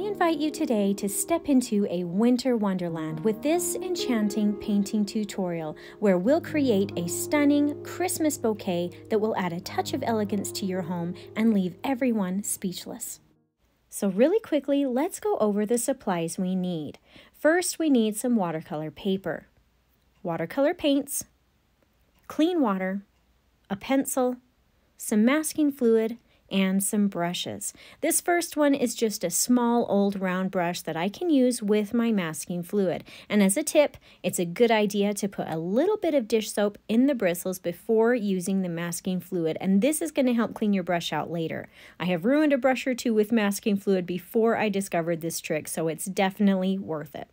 invite you today to step into a winter wonderland with this enchanting painting tutorial where we'll create a stunning Christmas bouquet that will add a touch of elegance to your home and leave everyone speechless. So really quickly, let's go over the supplies we need. First, we need some watercolor paper, watercolor paints, clean water, a pencil, some masking fluid, and some brushes. This first one is just a small old round brush that I can use with my masking fluid. And as a tip, it's a good idea to put a little bit of dish soap in the bristles before using the masking fluid, and this is going to help clean your brush out later. I have ruined a brush or two with masking fluid before I discovered this trick, so it's definitely worth it.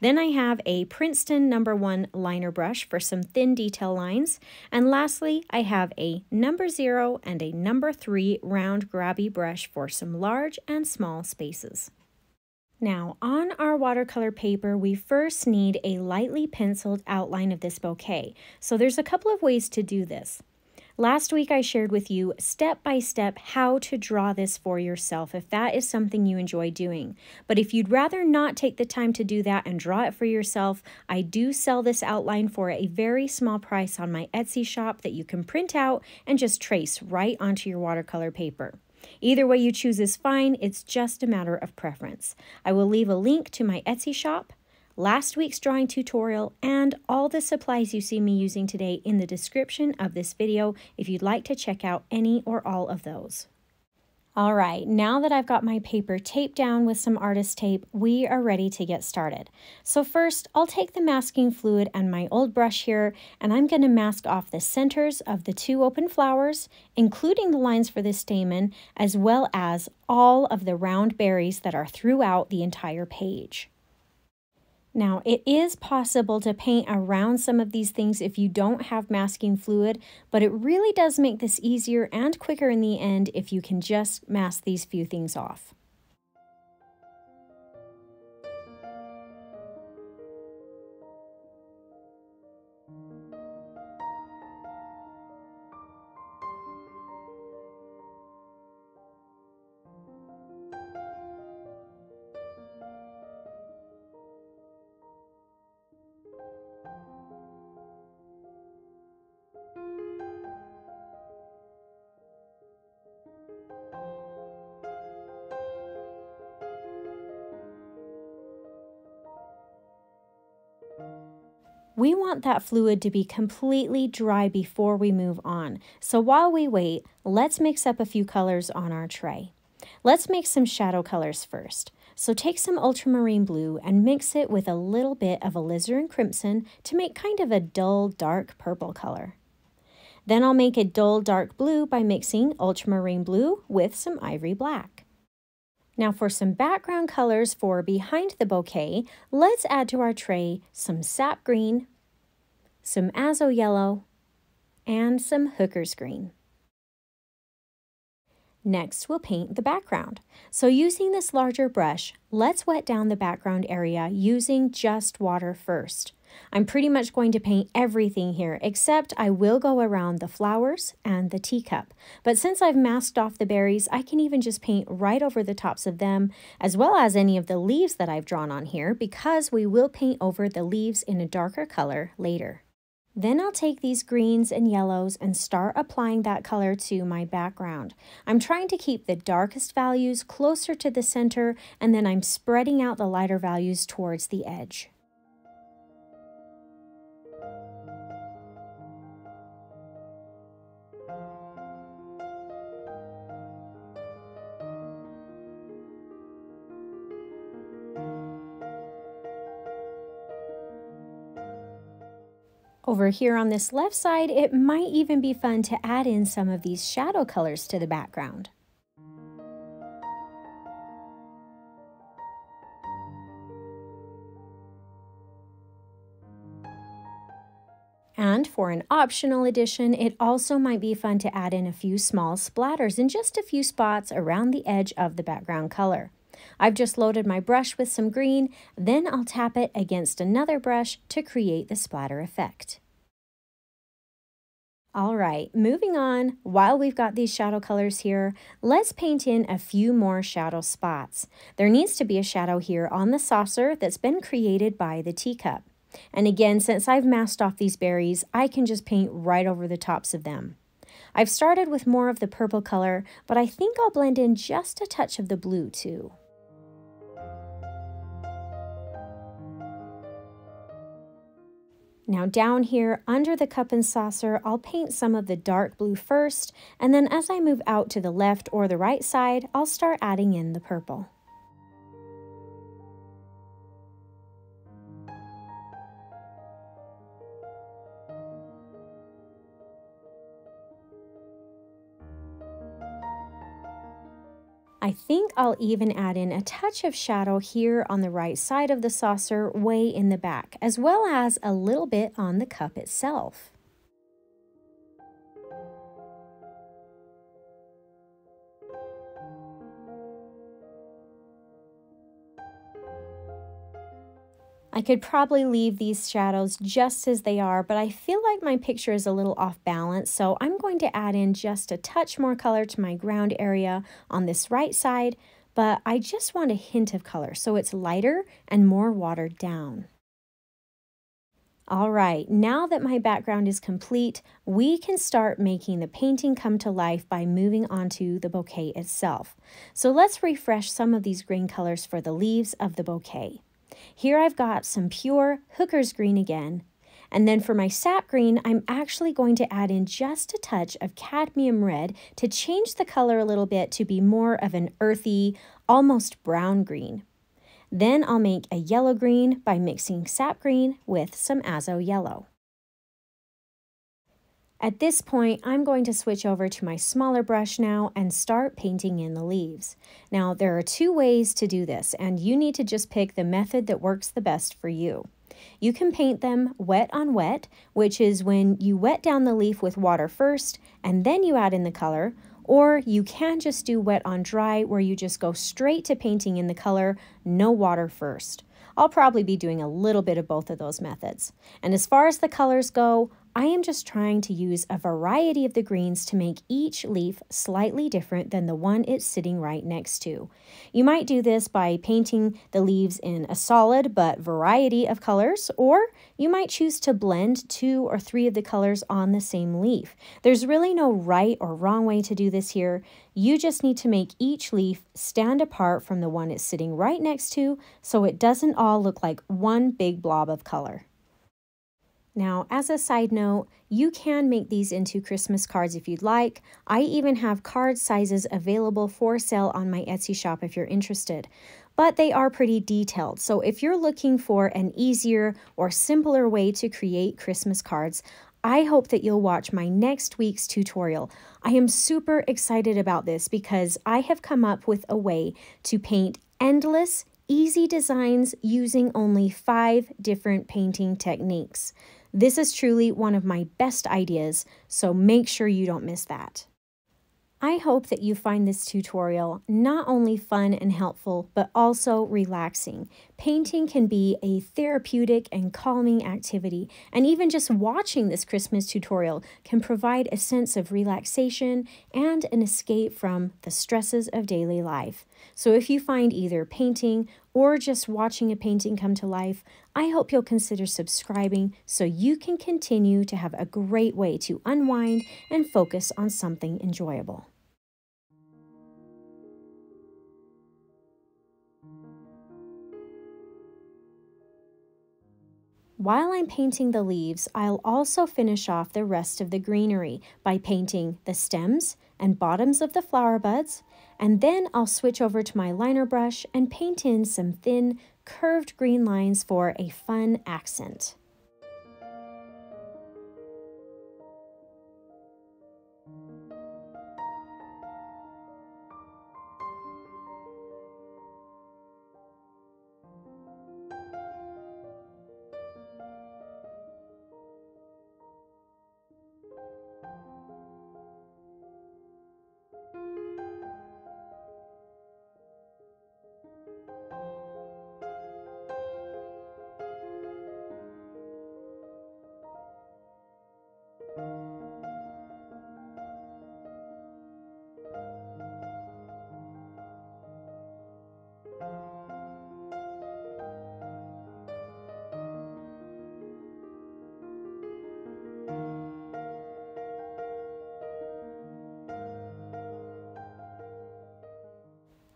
Then I have a Princeton No. 1 liner brush for some thin detail lines. And lastly, I have a No. 0 and a No. 3 round grabby brush for some large and small spaces. Now, on our watercolor paper, we first need a lightly penciled outline of this bouquet. So there's a couple of ways to do this. Last week I shared with you step by step how to draw this for yourself if that is something you enjoy doing. But if you'd rather not take the time to do that and draw it for yourself, I do sell this outline for a very small price on my Etsy shop that you can print out and just trace right onto your watercolor paper. Either way you choose is fine, it's just a matter of preference. I will leave a link to my Etsy shop, last week's drawing tutorial, and all the supplies you see me using today in the description of this video if you'd like to check out any or all of those. All right, now that I've got my paper taped down with some artist tape, we are ready to get started. So first, I'll take the masking fluid and my old brush here, and I'm going to mask off the centers of the two open flowers, including the lines for this stamen, as well as all of the round berries that are throughout the entire page. Now, it is possible to paint around some of these things if you don't have masking fluid, but it really does make this easier and quicker in the end if you can just mask these few things off. We want that fluid to be completely dry before we move on. So while we wait, let's mix up a few colors on our tray. Let's make some shadow colors first. So take some ultramarine blue and mix it with a little bit of alizarin crimson to make kind of a dull, dark purple color. Then I'll make a dull, dark blue by mixing ultramarine blue with some ivory black. Now for some background colors for behind the bouquet, let's add to our tray some sap green, some azo yellow, and some hooker's green. Next, we'll paint the background. So using this larger brush, let's wet down the background area using just water first. I'm pretty much going to paint everything here, except I will go around the flowers and the teacup. But since I've masked off the berries, I can even just paint right over the tops of them, as well as any of the leaves that I've drawn on here, because we will paint over the leaves in a darker color later. Then I'll take these greens and yellows and start applying that color to my background. I'm trying to keep the darkest values closer to the center, and then I'm spreading out the lighter values towards the edge. Over here on this left side, it might even be fun to add in some of these shadow colors to the background. And for an optional addition, it also might be fun to add in a few small splatters in just a few spots around the edge of the background color. I've just loaded my brush with some green, then I'll tap it against another brush to create the splatter effect. All right, moving on, while we've got these shadow colors here, let's paint in a few more shadow spots. There needs to be a shadow here on the saucer that's been created by the teacup. And again, since I've masked off these berries, I can just paint right over the tops of them. I've started with more of the purple color, but I think I'll blend in just a touch of the blue too. Now down here under the cup and saucer, I'll paint some of the dark blue first, and then as I move out to the left or the right side, I'll start adding in the purple. I think I'll even add in a touch of shadow here on the right side of the saucer way in the back, as well as a little bit on the cup itself. I could probably leave these shadows just as they are, but I feel like my picture is a little off balance, so I'm going to add in just a touch more color to my ground area on this right side, but I just want a hint of color so it's lighter and more watered down. All right, now that my background is complete, we can start making the painting come to life by moving on to the bouquet itself. So let's refresh some of these green colors for the leaves of the bouquet. Here I've got some pure Hooker's green again. And then for my sap green, I'm actually going to add in just a touch of cadmium red to change the color a little bit to be more of an earthy, almost brown green. Then I'll make a yellow green by mixing sap green with some azo yellow. At this point, I'm going to switch over to my smaller brush now and start painting in the leaves. Now, there are two ways to do this, and you need to just pick the method that works the best for you. You can paint them wet on wet, which is when you wet down the leaf with water first, and then you add in the color, or you can just do wet on dry, where you just go straight to painting in the color, no water first. I'll probably be doing a little bit of both of those methods. And as far as the colors go, I am just trying to use a variety of the greens to make each leaf slightly different than the one it's sitting right next to. You might do this by painting the leaves in a solid but variety of colors, or you might choose to blend 2 or 3 of the colors on the same leaf. There's really no right or wrong way to do this here. You just need to make each leaf stand apart from the one it's sitting right next to so it doesn't all look like one big blob of color. Now, as a side note, you can make these into Christmas cards if you'd like. I even have card sizes available for sale on my Etsy shop if you're interested. But they are pretty detailed, so if you're looking for an easier or simpler way to create Christmas cards, I hope that you'll watch my next week's tutorial. I am super excited about this because I have come up with a way to paint endless, easy designs using only 5 different painting techniques. This is truly one of my best ideas, so make sure you don't miss that. I hope that you find this tutorial not only fun and helpful, but also relaxing. Painting can be a therapeutic and calming activity, and even just watching this Christmas tutorial can provide a sense of relaxation and an escape from the stresses of daily life. So if you find either painting or just watching a painting come to life, I hope you'll consider subscribing so you can continue to have a great way to unwind and focus on something enjoyable. While I'm painting the leaves, I'll also finish off the rest of the greenery by painting the stems and bottoms of the flower buds, and then I'll switch over to my liner brush and paint in some thin, curved green lines for a fun accent.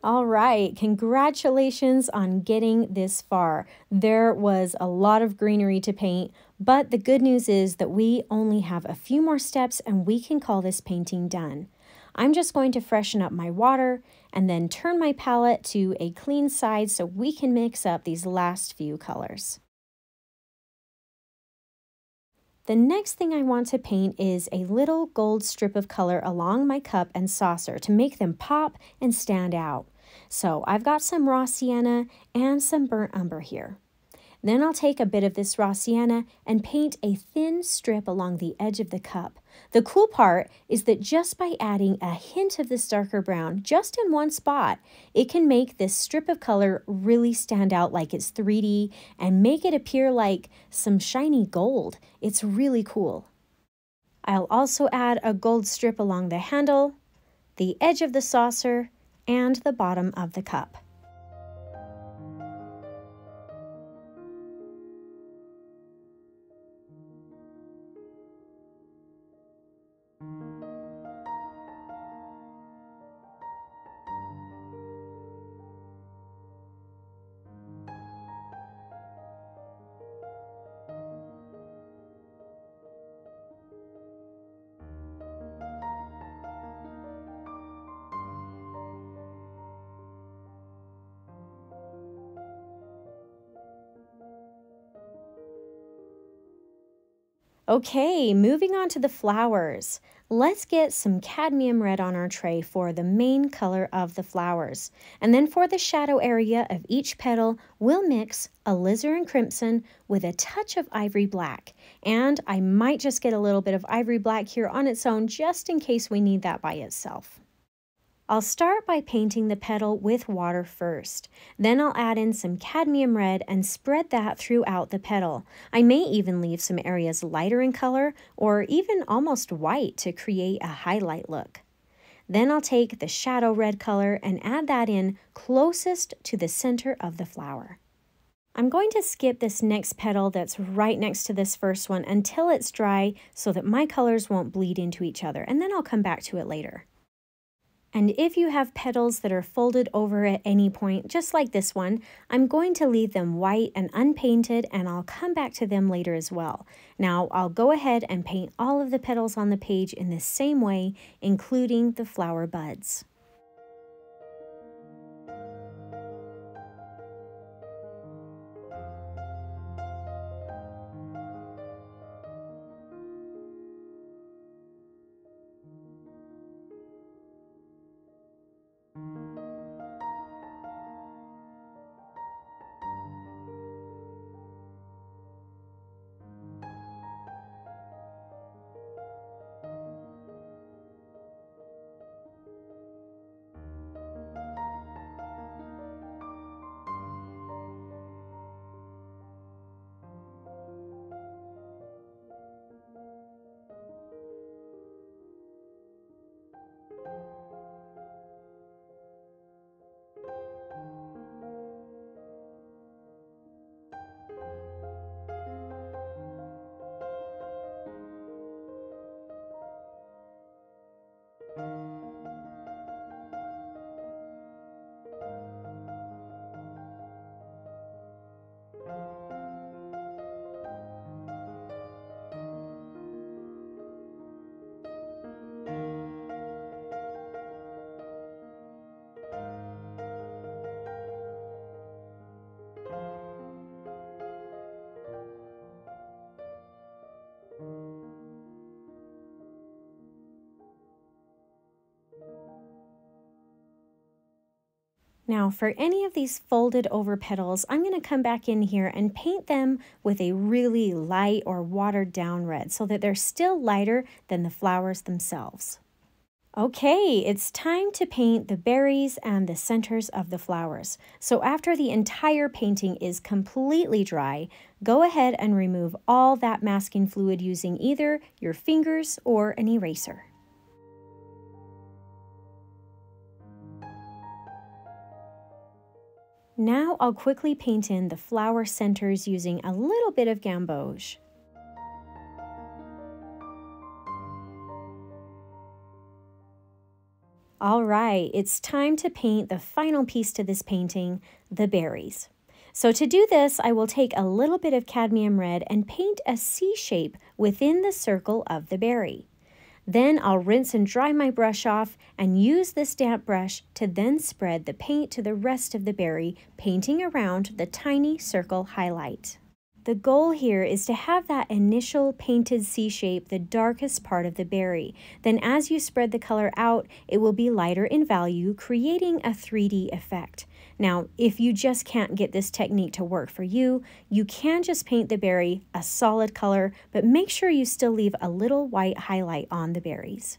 All right, congratulations on getting this far. There was a lot of greenery to paint, but the good news is that we only have a few more steps and we can call this painting done. I'm just going to freshen up my water and then turn my palette to a clean side so we can mix up these last few colors. The next thing I want to paint is a little gold strip of color along my cup and saucer to make them pop and stand out. So I've got some raw sienna and some burnt umber here. Then I'll take a bit of this raw sienna and paint a thin strip along the edge of the cup. The cool part is that just by adding a hint of this darker brown just in one spot, it can make this strip of color really stand out like it's 3D and make it appear like some shiny gold. It's really cool. I'll also add a gold strip along the handle, the edge of the saucer, and the bottom of the cup. Okay, moving on to the flowers. Let's get some cadmium red on our tray for the main color of the flowers. And then for the shadow area of each petal, we'll mix alizarin crimson with a touch of ivory black. And I might just get a little bit of ivory black here on its own just in case we need that by itself. I'll start by painting the petal with water first. Then I'll add in some cadmium red and spread that throughout the petal. I may even leave some areas lighter in color or even almost white to create a highlight look. Then I'll take the shadow red color and add that in closest to the center of the flower. I'm going to skip this next petal that's right next to this first one until it's dry so that my colors won't bleed into each other, and then I'll come back to it later. And if you have petals that are folded over at any point, just like this one, I'm going to leave them white and unpainted, and I'll come back to them later as well. Now, I'll go ahead and paint all of the petals on the page in the same way, including the flower buds. Now for any of these folded over petals, I'm going to come back in here and paint them with a really light or watered down red so that they're still lighter than the flowers themselves. Okay, it's time to paint the berries and the centers of the flowers. So after the entire painting is completely dry, go ahead and remove all that masking fluid using either your fingers or an eraser. Now I'll quickly paint in the flower centers using a little bit of Gamboge. All right, it's time to paint the final piece to this painting, the berries. So to do this, I will take a little bit of cadmium red and paint a C shape within the circle of the berry. Then I'll rinse and dry my brush off and use this damp brush to then spread the paint to the rest of the berry, painting around the tiny circle highlight. The goal here is to have that initial painted C shape the darkest part of the berry. Then as you spread the color out, it will be lighter in value, creating a 3D effect. Now, if you just can't get this technique to work for you, you can just paint the berry a solid color, but make sure you still leave a little white highlight on the berries.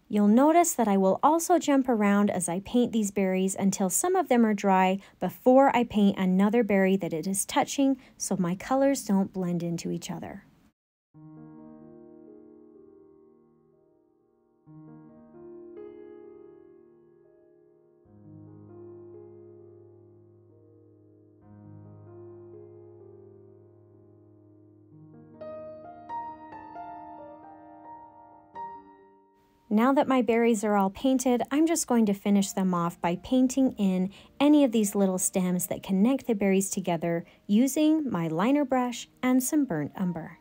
You'll notice that I will also jump around as I paint these berries until some of them are dry before I paint another berry that it is touching so my colors don't blend into each other. Now that my berries are all painted, I'm just going to finish them off by painting in any of these little stems that connect the berries together using my liner brush and some burnt umber.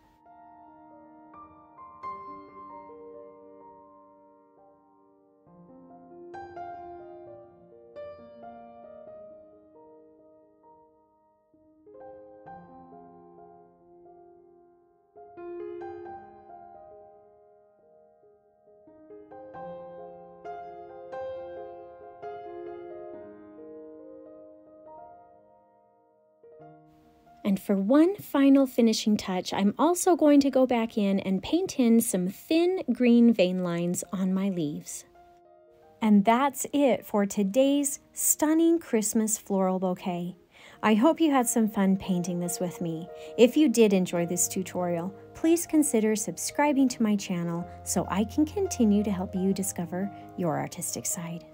And for one final finishing touch, I'm also going to go back in and paint in some thin green vein lines on my leaves. And that's it for today's stunning Christmas floral bouquet. I hope you had some fun painting this with me. If you did enjoy this tutorial, please consider subscribing to my channel so I can continue to help you discover your artistic side.